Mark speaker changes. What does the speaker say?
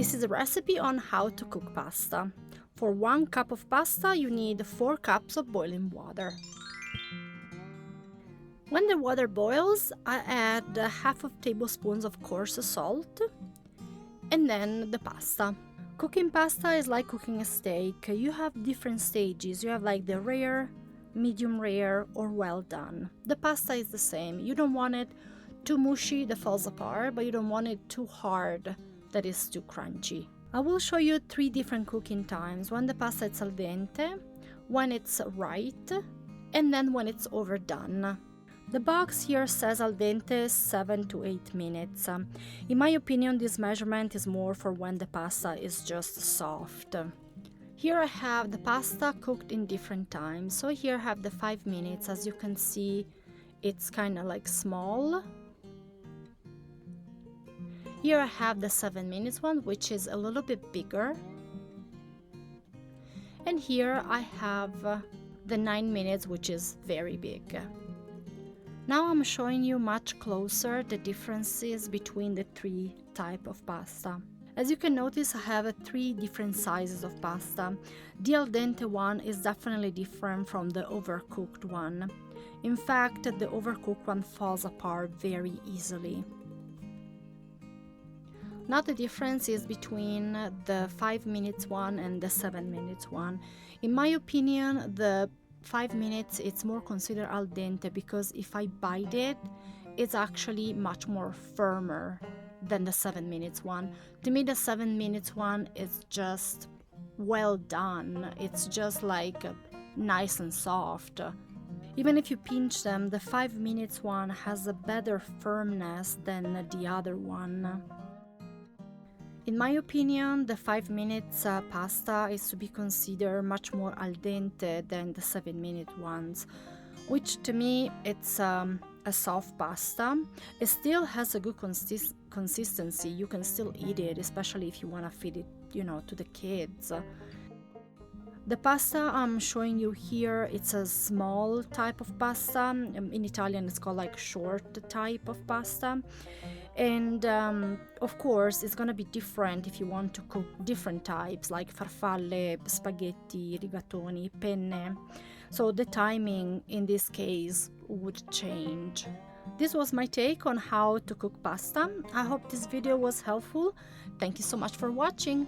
Speaker 1: This is a recipe on how to cook pasta. For 1 cup of pasta, you need 4 cups of boiling water. When the water boils, I add half of tablespoons of coarse salt and then the pasta. Cooking pasta is like cooking a steak. You have different stages. You have like the rare, medium rare, or well done. The pasta is the same. You don't want it too mushy that falls apart, but you don't want it too hard that is too crunchy. I will show you 3 different cooking times: when the pasta is al dente, when it's right, and then when it's overdone. The box here says al dente 7 to 8 minutes. In my opinion, this measurement is more for when the pasta is just soft. Here I have the pasta cooked in different times. So here I have the 5 minutes. As you can see, it's kind of like small. Here I have the 7 minutes one, which is a little bit bigger. And here I have the 9 minutes, which is very big. Now I'm showing you much closer the differences between the 3 types of pasta. As you can notice, I have 3 different sizes of pasta. The al dente one is definitely different from the overcooked one. In fact, the overcooked one falls apart very easily. Now the difference is between the 5 minutes one and the 7 minutes one. In my opinion, the 5 minutes it's more considered al dente because if I bite it, it's actually much more firmer than the 7 minutes one. To me, the 7 minutes one is just well done. It's just like nice and soft. Even if you pinch them, the 5 minutes one has a better firmness than the other one. In my opinion, the 5 minutes pasta is to be considered much more al dente than the 7 minute ones, which to me it's a soft pasta. It still has a good consistency. You can still eat it, especially if you want to feed it, to the kids. The pasta I'm showing you here, it's a small type of pasta. In Italian it's called like short type of pasta. And of course it's gonna be different if you want to cook different types like farfalle, spaghetti, rigatoni, penne. So the timing in this case would change. This was my take on how to cook pasta. I hope this video was helpful. Thank you so much for watching.